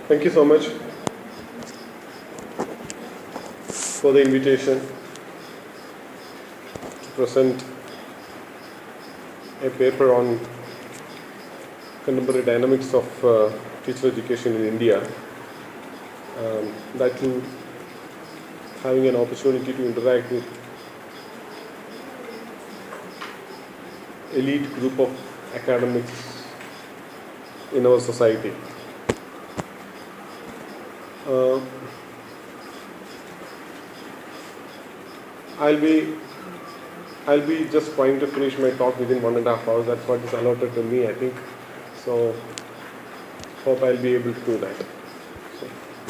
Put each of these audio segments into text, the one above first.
Thank you so much for the invitation to present a paper on contemporary dynamics of teacher education in India. That too, having an opportunity to interact with elite group of academics in our society. I'll be just trying to finish my talk within 1.5 hours. That's what is allotted to me, I think. So, hope I'll be able to do that.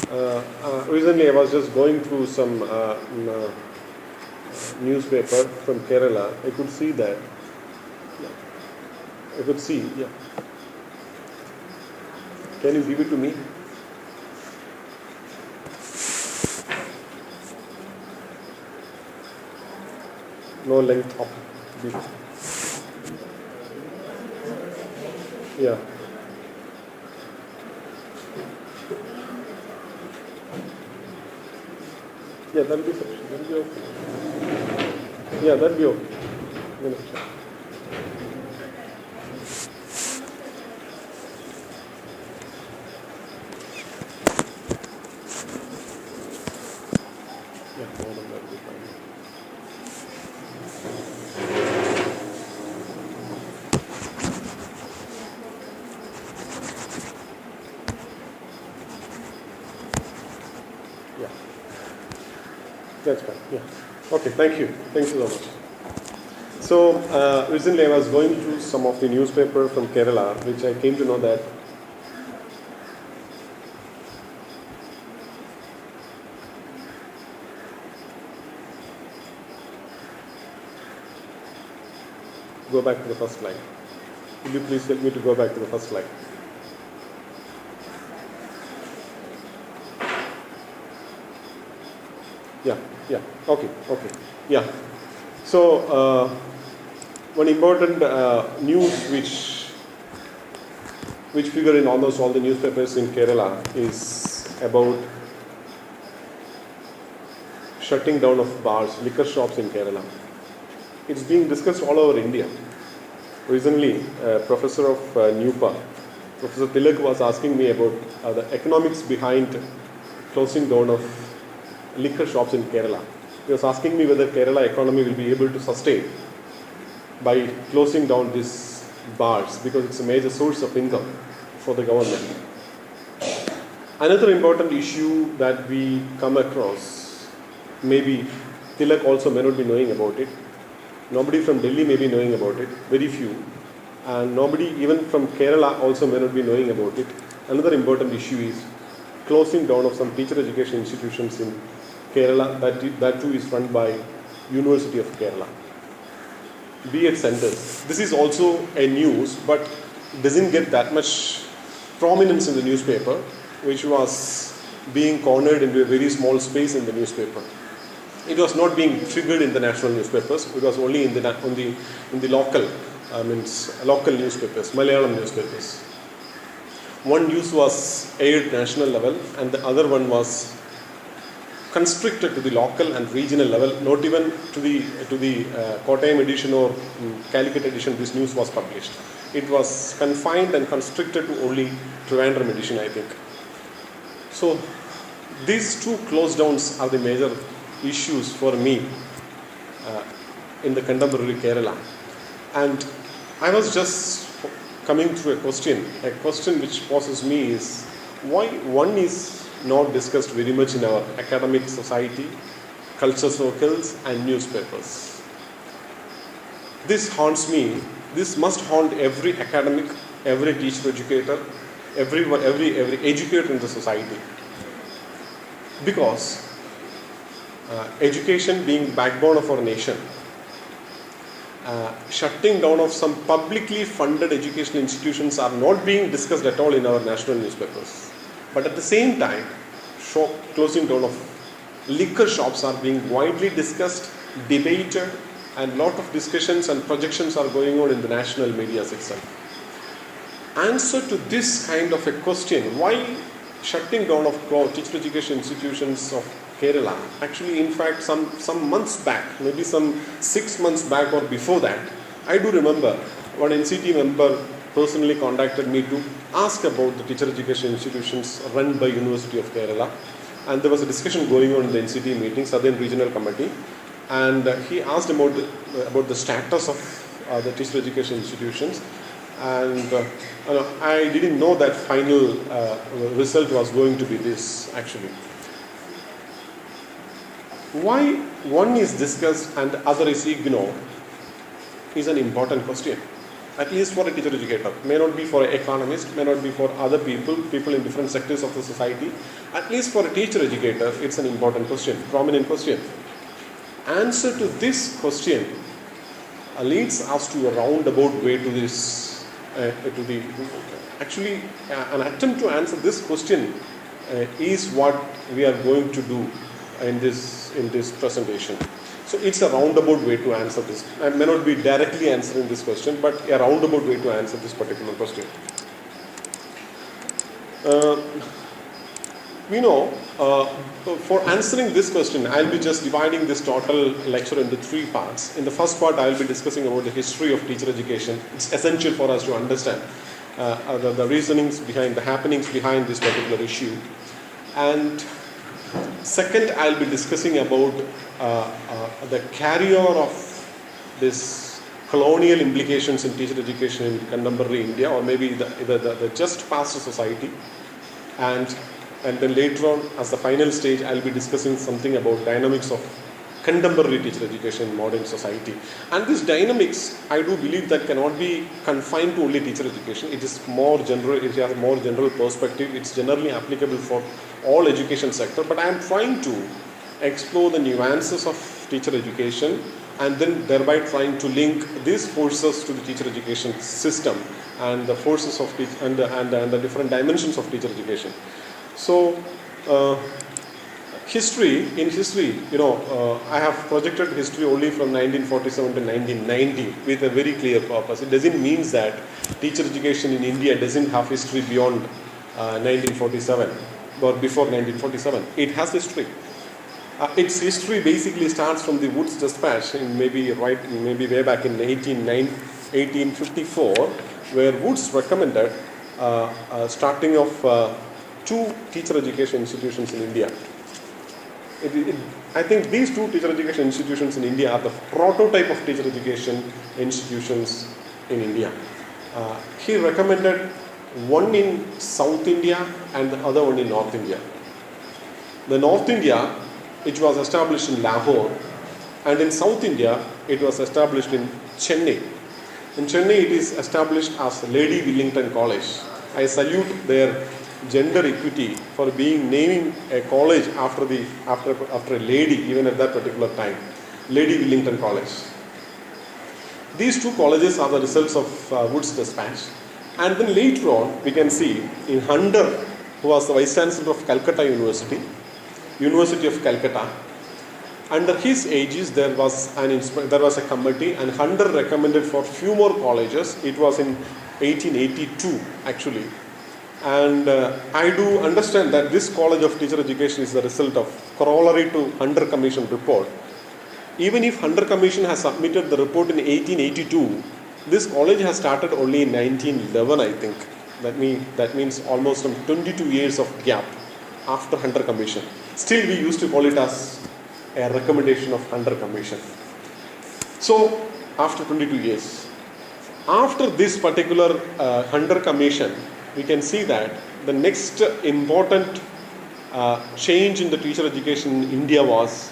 So, recently, I was just going through some newspaper from Kerala. I could see that. I could see. Yeah. Can you give it to me? No length of this. Yeah. Yeah, that'll be sufficient. That'll be okay. Yeah, that'll be okay. Yeah, more than that will be fine. Yeah. That's fine. Yeah. Okay, thank you. Thank you so much. So, recently I was going through some of the newspaper from Kerala, which I came to know that go back to the first slide. Will you please help me to go back to the first slide? Yeah, okay, yeah. So, one important news which figure in almost all the newspapers in Kerala is about shutting down of bars, liquor shops in Kerala. It's being discussed all over India. Recently, professor of NUPA, Professor Tilak was asking me about the economics behind closing down of liquor shops in Kerala. He was asking me whether Kerala economy will be able to sustain by closing down these bars because it's a major source of income for the government. Another important issue that we come across, maybe Tilak also may not be knowing about it. Nobody from Delhi may be knowing about it, very few. And nobody even from Kerala also may not be knowing about it. Another important issue is closing down of some teacher education institutions in Kerala, that too is run by University of Kerala. B.Ed centers. This is also a news, but doesn't get that much prominence in the newspaper, which was being cornered into a very small space in the newspaper. It was not being triggered in the national newspapers. It was only in the local, local newspapers, Malayalam newspapers. One news was aired national level, and the other one was constricted to the local and regional level. Not even to the Kottayam edition or Calicut edition. This news was published. It was confined and constricted to only Trivandrum edition, I think. So these two close downs are the major issues for me in the contemporary Kerala. And I was just coming through a question which poses me is why one is not discussed very much in our academic society, culture circles and newspapers. This haunts me. This must haunt every academic, every teacher educator, every educator in the society. Because education being backbone of our nation, shutting down of some publicly funded educational institutions are not being discussed at all in our national newspapers. But at the same time, closing down of liquor shops are being widely discussed, debated, and lot of discussions and projections are going on in the national media itself. Answer to this kind of a question, why shutting down of teacher education institutions of Kerala. Actually, in fact, some months back, maybe some 6 months back or before that, I do remember one NCT member personally contacted me to ask about the teacher education institutions run by University of Kerala. And there was a discussion going on in the NCT meeting, Southern Regional Committee, and he asked about the status of the teacher education institutions. And I didn't know that final result was going to be this actually. Why one is discussed and the other is ignored is an important question. At least for a teacher educator, may not be for an economist, may not be for other people in different sectors of the society. At least for a teacher educator, it's an important question, prominent question. Answer to this question leads us to a roundabout way to this, actually an attempt to answer this question is what we are going to do in this presentation. So it's a roundabout way to answer this. I may not be directly answering this question, but a roundabout way to answer this particular question. We know, for answering this question, I'll be just dividing this total lecture into 3 parts. In the first part, I'll be discussing about the history of teacher education. It's essential for us to understand the reasonings behind, the happenings behind this particular issue. And second, I'll be discussing about the carryover of this colonial implications in teacher education in contemporary India, or maybe the just past society. And then later on, as the final stage, I'll be discussing something about dynamics of contemporary teacher education in modern society. And this dynamics, I do believe that cannot be confined to only teacher education. It is more general, it has a more general perspective. It's generally applicable for all education sector, but I am trying to explore the nuances of teacher education and then thereby trying to link these forces to the teacher education system and the forces of and the different dimensions of teacher education. So, history, I have projected history only from 1947 to 1990 with a very clear purpose. It doesn't mean that teacher education in India doesn't have history beyond 1947 or before 1947. It has history. Its history basically starts from the Woods Dispatch in maybe way back in 1854, where Woods recommended starting of 2 teacher education institutions in India. I think these 2 teacher education institutions in India are the prototype of teacher education institutions in India. He recommended one in South India and the other one in North India. The North India, it was established in Lahore, and in South India, it was established in Chennai. In Chennai, it is established as Lady Willington College. I salute their gender equity for naming a college after a lady, even at that particular time. Lady Willington College. These 2 colleges are the results of Woods Dispatch. And then later on, we can see in Hunter, who was the Vice Chancellor of Calcutta University of Calcutta. Under his aegis, there was a committee, and Hunter recommended for few more colleges. It was in 1882, actually. And I do understand that this College of Teacher Education is the result of corollary to Hunter Commission report. Even if Hunter Commission has submitted the report in 1882, this college has started only in 1911, I think. That means almost some 22 years of gap after Hunter Commission. Still, we used to call it as a recommendation of Hunter Commission. So, after 22 years, after this particular Hunter Commission, we can see that the next important change in the teacher education in India was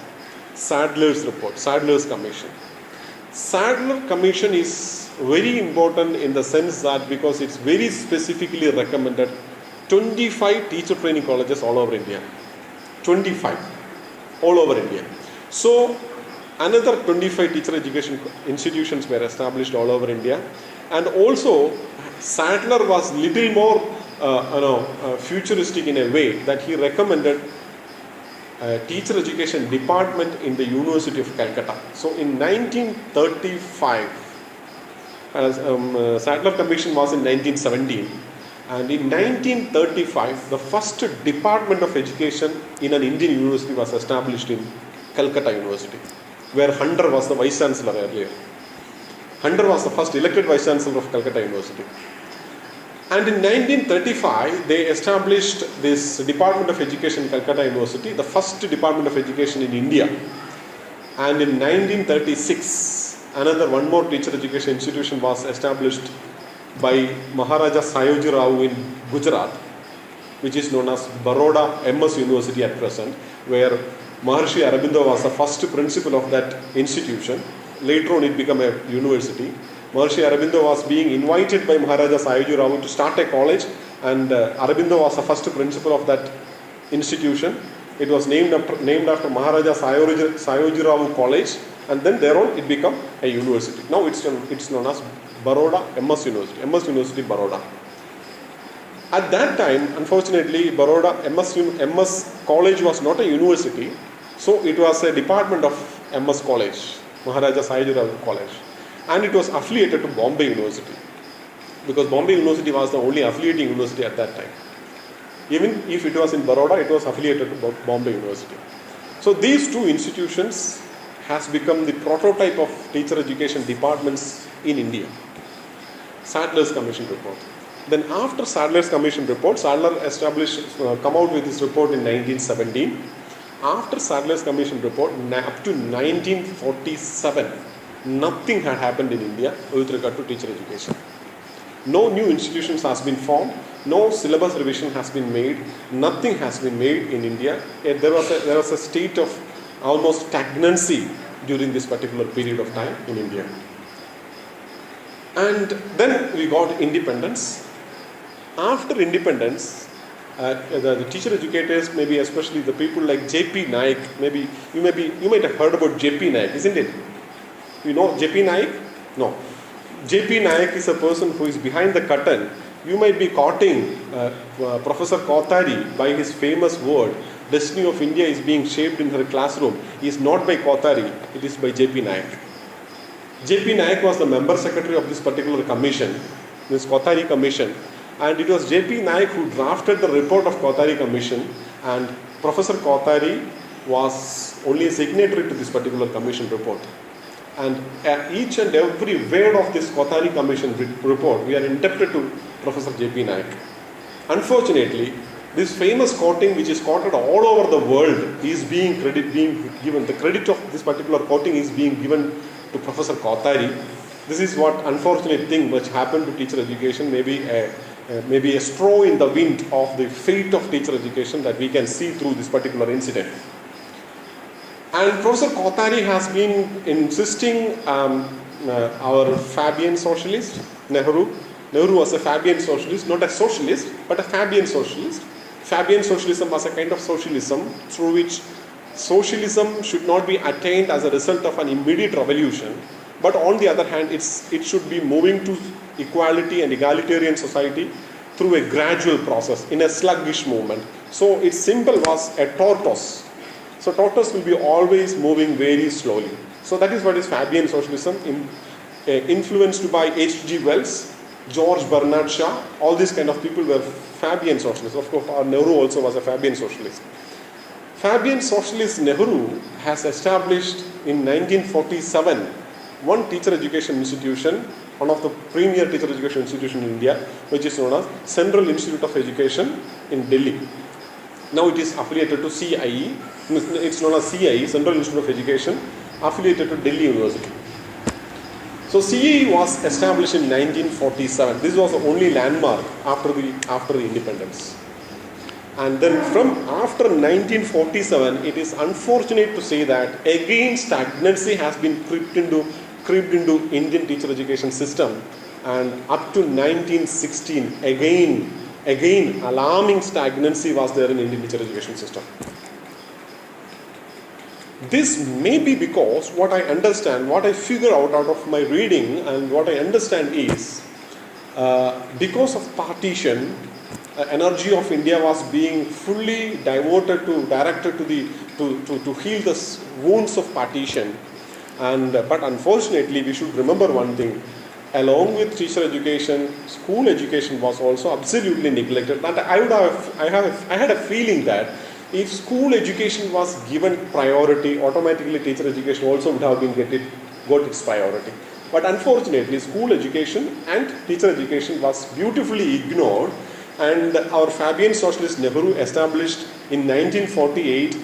Sadler's report, Sadler's Commission. Sadler Commission is very important in the sense that because it's very specifically recommended 25 teacher training colleges all over India. 25 all over India. So another 25 teacher education institutions were established all over India, and also Sadler was little more futuristic in a way that he recommended teacher education department in the University of Calcutta. So in 1935, Sadler Commission was in 1917, And in 1935, the first Department of Education in an Indian university was established in Calcutta University, where Hunter was the Vice Chancellor earlier. Hunter was the first elected Vice Chancellor of Calcutta University. And in 1935, they established this Department of Education in Calcutta University, the first Department of Education in India. And in 1936, one more teacher education institution was established by Maharaja Sayoji Rao in Gujarat, which is known as Baroda MS University at present, where Maharshi Aurobindo was the first principal of that institution. Later on it became a university. Maharshi Aurobindo was being invited by Maharaja Sayoji Rao to start a college, and Aurobindo was the first principal of that institution. It was named after Maharaja Sayoji Rao College, and then thereon it became a university. Now it's known as Baroda MS University, MS University Baroda. At that time, unfortunately, Baroda MS College was not a university, so it was a department of MS College, Maharaja Sayoji Rao College, and it was affiliated to Bombay University, because Bombay University was the only affiliating university at that time. Even if it was in Baroda, it was affiliated to Bombay University. So these two institutions has become the prototype of teacher education departments in India. Sadler's Commission report. Then after Sadler's Commission report, Sadler come out with his report in 1917. After Sadler's Commission report, up to 1947, nothing had happened in India with regard to teacher education. No new institutions has been formed, no syllabus revision has been made, nothing has been made in India. There was a state of almost stagnancy during this particular period of time in India. And then we got independence. After independence, the teacher educators, maybe especially the people like J.P. Naik, maybe you might have heard about J.P. Naik, isn't it? You know J.P. Naik? No. J.P. Naik is a person who is behind the curtain. You might be quoting Professor Kothari by his famous word, "Destiny of India is being shaped in her classroom." It is not by Kothari, it is by J.P. Naik. J.P. Naik was the member secretary of this particular commission, this Kothari commission, and it was J.P. Naik who drafted the report of Kothari commission, and Professor Kothari was only a signatory to this particular commission report. And each and every word of this Kothari commission report, we are indebted to Professor J.P. Naik. Unfortunately, this famous quoting, which is quoted all over the world, is being given. The credit of this particular quoting is being given to Professor Kothari. This is what unfortunate thing which happened to teacher education, maybe a straw in the wind of the fate of teacher education that we can see through this particular incident. And Professor Kothari has been insisting our Fabian socialist, Nehru was a Fabian socialist, not a socialist, but a Fabian socialist. Fabian socialism was a kind of socialism through which socialism should not be attained as a result of an immediate revolution, but on the other hand, it should be moving to equality and egalitarian society through a gradual process, in a sluggish movement. So its symbol was a tortoise. So tortoise will be always moving very slowly. So that is what is Fabian socialism, influenced by H.G. Wells, George Bernard Shaw. All these kind of people were Fabian socialists. Of course, Nehru also was a Fabian socialist. Fabian socialist Nehru has established in 1947 one teacher education institution, one of the premier teacher education institution in India, which is known as Central Institute of Education in Delhi. Now it is affiliated to CIE. It's known as CIE, Central Institute of Education, affiliated to Delhi University. So CIE was established in 1947. This was the only landmark after the independence. And then from after 1947, it is unfortunate to say that again stagnancy has been creeped into Indian teacher education system, and up to 1916 again alarming stagnancy was there in Indian teacher education system. This may be because what I understand, what I figure out of my reading and what I understand is because of partition, energy of India was being fully directed to heal the wounds of partition. But unfortunately, we should remember one thing. along with teacher education, school education was also absolutely neglected. And I had a feeling that if school education was given priority, automatically teacher education also would have got its priority. But unfortunately, school education and teacher education was beautifully ignored, and our Fabian socialist Nehru established in 1948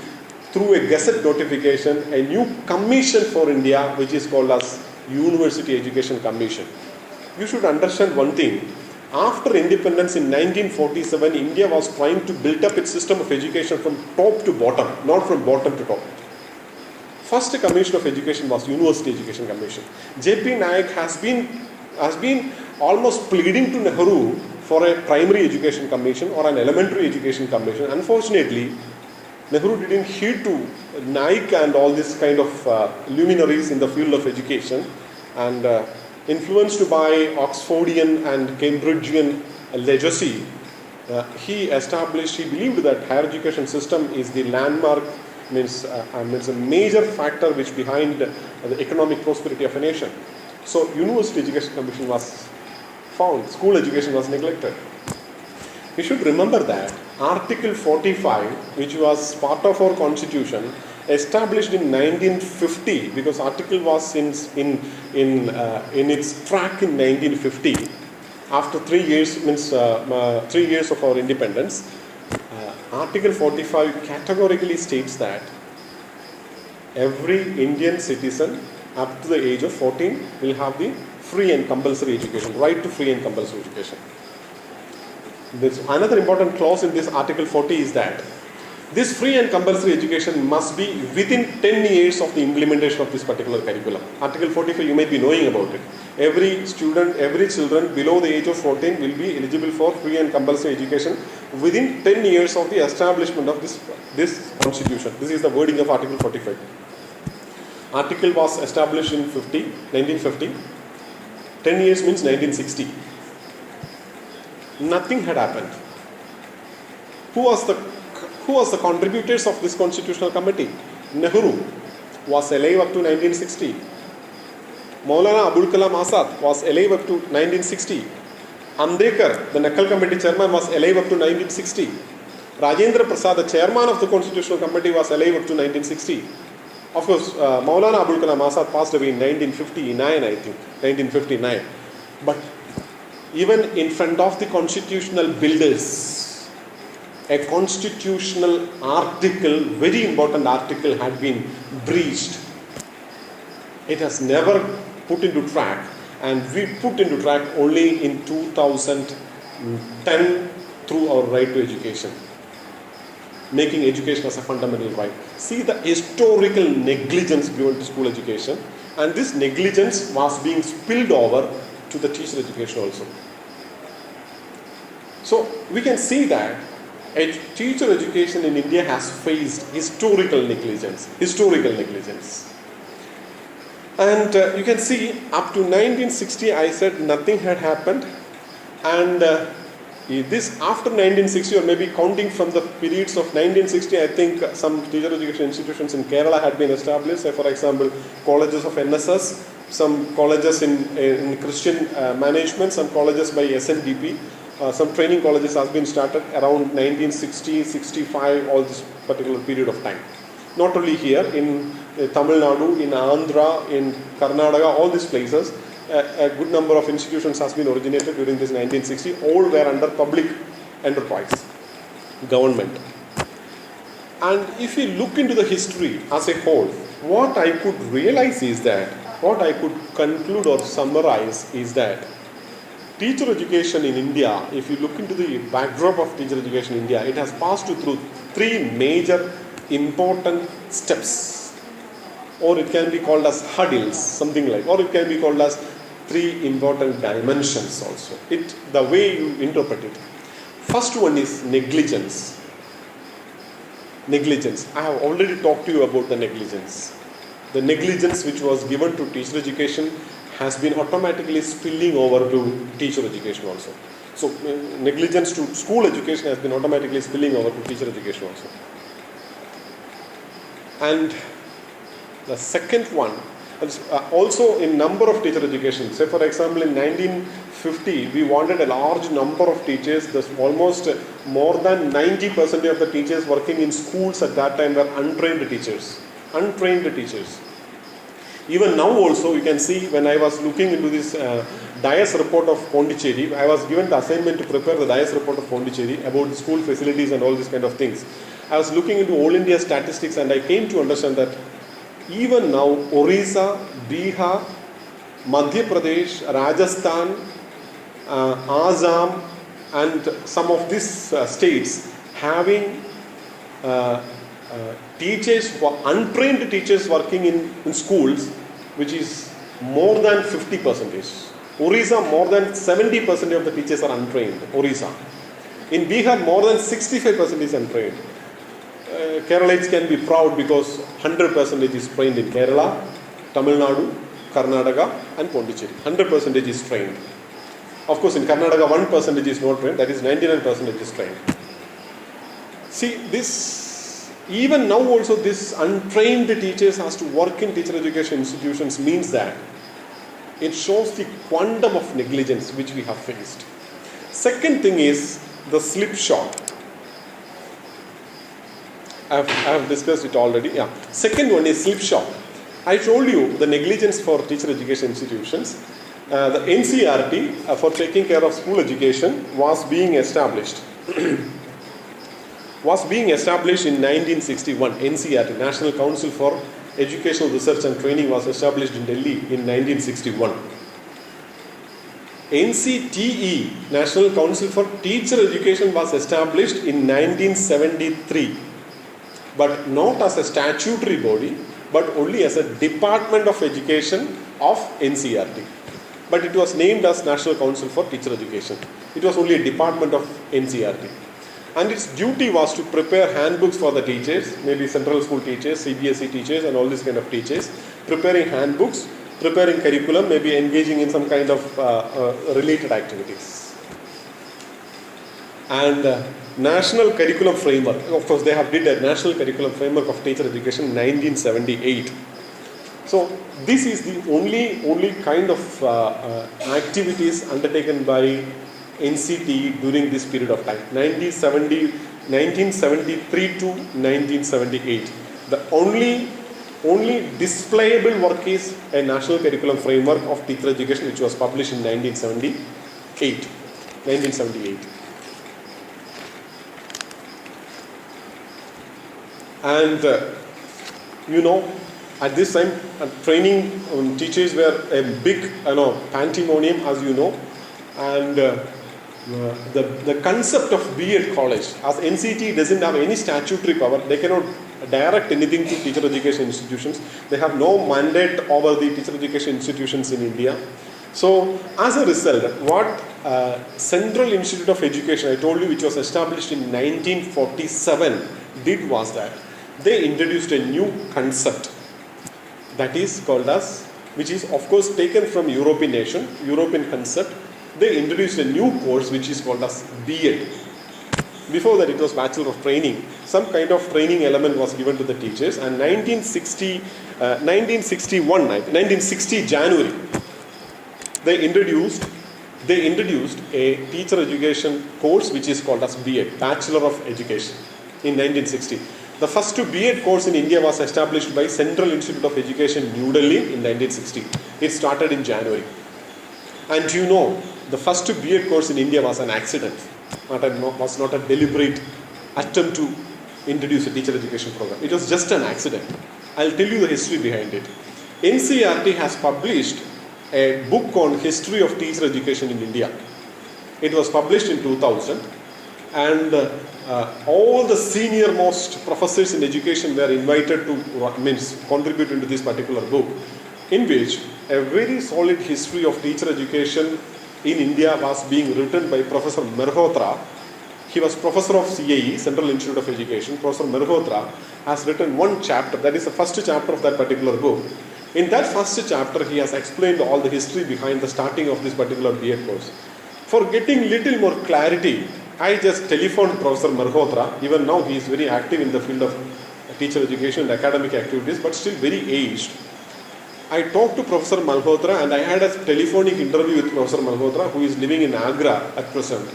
through a Gazette notification a new commission for India, which is called as University Education Commission. You should understand one thing. After independence in 1947, India was trying to build up its system of education from top to bottom, not from bottom to top. First commission of education was University Education Commission. J.P. Nayak has been almost pleading to Nehru for a primary education commission or an elementary education commission. Unfortunately, Nehru didn't heed to Naik and all this kind of luminaries in the field of education, and influenced by Oxfordian and Cambridgian legacy, he believed that higher education system is the landmark, means a major factor which behind the economic prosperity of a nation. So University Education Commission was found, school education was neglected. We should remember that Article 45, which was part of our constitution, established in 1950, because article was in its track in 1950, after 3 years, 3 years of our independence. Article 45 categorically states that every Indian citizen up to the age of 14 will have the free and compulsory education, right to free and compulsory education. There's another important clause in this Article 40 is that this free and compulsory education must be within 10 years of the implementation of this particular curriculum. Article 45, you might be knowing about it. Every children below the age of 14 will be eligible for free and compulsory education within 10 years of the establishment of this constitution. This is the wording of Article 45. Article was established in 1950. 10 years means 1960. Nothing had happened. Who was the contributors of this constitutional committee? Nehru was alive up to 1960. Maulana Abul Kalam Azad was alive up to 1960. Ambedkar, the Nakkal Committee chairman, was alive up to 1960. Rajendra Prasad, the chairman of the Constitutional Committee, was alive up to 1960. Of course, Maulana Abul Kalam Azad passed away in 1959, I think, 1959. But even in front of the constitutional builders, a constitutional article, very important article, had been breached. It has never put into track, and we put into track only in 2010 through our right to education, making education as a fundamental right. See the historical negligence given to school education, and this negligence was being spilled over to the teacher education also. So we can see that teacher education in India has faced historical negligence. And you can see up to 1960, I said nothing had happened, and this after 1960, or maybe counting from the periods of 1960, I think some teacher education institutions in Kerala had been established. For example, colleges of NSS, some colleges in Christian management, some colleges by SNDP, some training colleges has been started around 1960, 65, all this particular period of time. Not only here, in Tamil Nadu, in Andhra, in Karnataka, all these places, a good number of institutions has been originated during this 1960. All were under public enterprise, government. And if you look into the history as a whole, what I could realize is that, what I could conclude or summarize is that teacher education in India, if you look into the backdrop of teacher education in India, it has passed through three major important steps, or it can be called as hurdles, something like, or it can be called as three important dimensions also. The way you interpret it. First one is negligence. Negligence. I have already talked to you about the negligence. The negligence which was given to teacher education has been automatically spilling over to teacher education also. So negligence to school education has been automatically spilling over to teacher education also. And the second one, Also in number of teacher education. Say for example in 1950 we wanted a large number of teachers. There's almost more than 90% of the teachers working in schools at that time were untrained teachers. Untrained teachers. Even now also you can see when I was looking into this DIAS report of Pondicherry, I was given the assignment to prepare the DIAS report of Pondicherry about the school facilities and all these kind of things. I was looking into all India statistics and I came to understand that even now Orissa, Bihar, Madhya Pradesh, Rajasthan, Assam and some of these states having teachers, untrained teachers working in schools, which is more than 50%. Orissa, more than 70% of the teachers are untrained. Orissa. In Bihar, more than 65% is untrained. Keralites can be proud because 100% is trained in Kerala, Tamil Nadu, Karnataka and Pondicherry. 100% is trained. Of course, in Karnataka, 1% is not trained, that is 99% is trained. See, this, even now also this untrained teachers has to work in teacher education institutions means that it shows the quantum of negligence which we have faced. Second thing is the slipshod. I have discussed it already. Yeah. Second one is slipshod. I told you the negligence for teacher education institutions. The NCERT for taking care of school education was being established. Was being established in 1961. NCERT, National Council for Educational Research and Training, was established in Delhi in 1961. NCTE, National Council for Teacher Education, was established in 1973. But not as a statutory body, but only as a department of education of NCERT. But it was named as National Council for Teacher Education. It was only a department of NCERT. And its duty was to prepare handbooks for the teachers, maybe central school teachers, CBSE teachers and all these kind of teachers, preparing handbooks, preparing curriculum, maybe engaging in some kind of related activities. And National Curriculum Framework, of course they have did a National Curriculum Framework of Teacher Education in 1978. So this is the only kind of activities undertaken by NCT during this period of time, 1973 to 1978. The only displayable work is a National Curriculum Framework of Teacher Education, which was published in 1978. And at this time, training teachers were a big pandemonium, as you know, and the concept of B.Ed college, as NCT doesn't have any statutory power, they cannot direct anything to teacher education institutions. They have no mandate over the teacher education institutions in India. So as a result, what Central Institute of Education, I told you, which was established in 1947, did was that they introduced a new concept that is called as, which is of course taken from European concept. They introduced a new course which is called as B.Ed. Before that it was Bachelor of Training. Some kind of training element was given to the teachers, and 1960 January, they introduced a teacher education course which is called as B.Ed, Bachelor of Education, in 1960. The first B.Ed course in India was established by Central Institute of Education, New Delhi in 1960. It started in January. And the first B.Ed course in India was an accident, was not a deliberate attempt to introduce a teacher education program. It was just an accident. I'll tell you the history behind it. NCERT has published a book on history of teacher education in India. It was published in 2000, and all the senior most professors in education were invited to contribute into this particular book, in which a very solid history of teacher education in India was being written by Professor Merhotra. He was professor of CAE, Central Institute of Education. Professor Merhotra has written one chapter, that is the first chapter of that particular book. In that first chapter, he has explained all the history behind the starting of this particular B.Ed course. For getting little more clarity, I just telephoned Professor Merhotra. Even now he is very active in the field of teacher education and academic activities, but still very aged. I talked to Professor Malhotra and I had a telephonic interview with Professor Malhotra, who is living in Agra at present.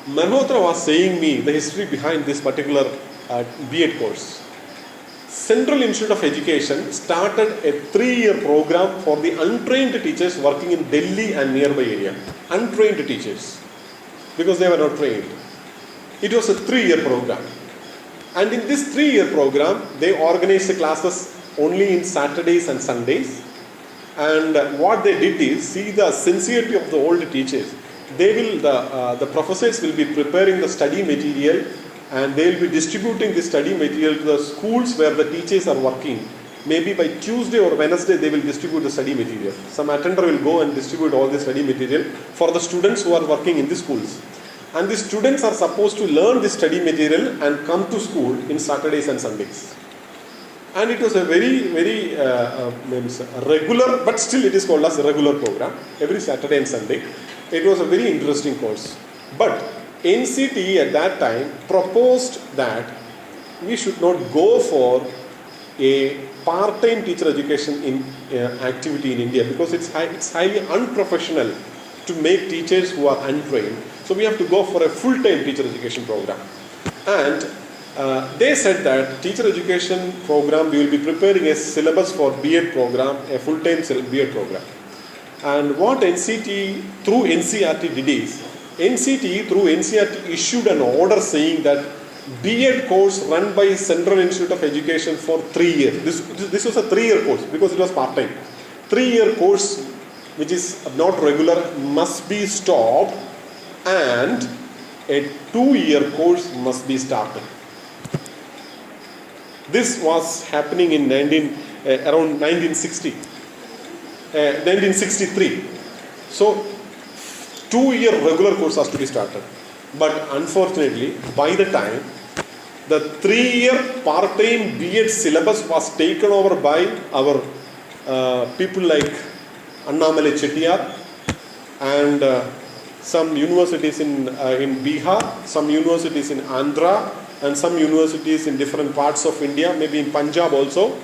Malhotra was saying me the history behind this particular B.Ed course. Central Institute of Education started a 3-year program for the untrained teachers working in Delhi and nearby area. Untrained teachers, because they were not trained. It was a 3-year program. And in this 3-year program, they organized the classes only in Saturdays and Sundays. And what they did is, see the sincerity of the old teachers. They will, the professors will be preparing the study material, and they will be distributing the study material to the schools where the teachers are working. Maybe by Tuesday or Wednesday they will distribute the study material. Some attender will go and distribute all the study material for the students who are working in the schools. And the students are supposed to learn the study material and come to school in Saturdays and Sundays. And it was a very, very regular, but still it is called as a regular program, every Saturday and Sunday. It was a very interesting course. But NCTE at that time proposed that we should not go for a part-time teacher education in activity in India, because it's highly unprofessional to make teachers who are untrained. So we have to go for a full-time teacher education program. And they said that teacher education program, we will be preparing a syllabus for B.Ed program, a full-time B.Ed program. And what NCTE through NCERT did is, NCTE through NCERT issued an order saying that B.Ed course run by Central Institute of Education for 3 years. This was a 3-year course because it was part-time. 3-year course which is not regular must be stopped, and a 2-year course must be started. This was happening in around 1960, 1963. So 2-year regular course has to be started. But unfortunately, by the time the 3-year part-time B.Ed syllabus was taken over by our people like Annamale Chettiar and some universities in Bihar, some universities in Andhra, and some universities in different parts of India, maybe in Punjab also.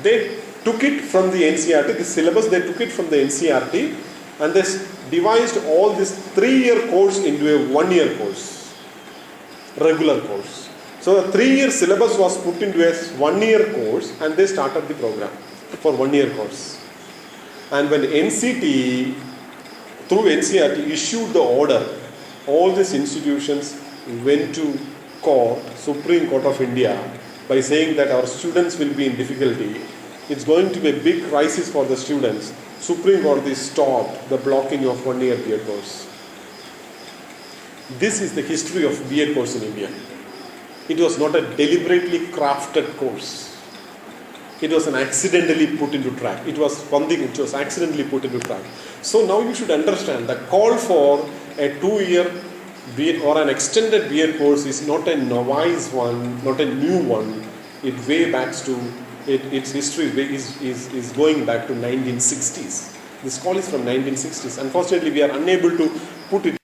They took it from the NCERT, the syllabus they took it from the NCERT, and they devised all this 3-year course into a 1-year course, regular course. So the 3-year syllabus was put into a 1-year course, and they started the program for 1-year course. And when NCTE through NCERT issued the order, all these institutions went to court, Supreme Court of India, by saying that our students will be in difficulty. It's going to be a big crisis for the students. Supreme Court stopped the blocking of 1-year B.Ed course. This is the history of B.Ed course in India. It was not a deliberately crafted course. It was an accidentally put into track. It was one thing which was accidentally put into track. So now you should understand the call for a 2-year B.Ed or an extended B.Ed course is not a novice one, not a new one. Its history is going back to 1960s. This call is from 1960s. Unfortunately, we are unable to put it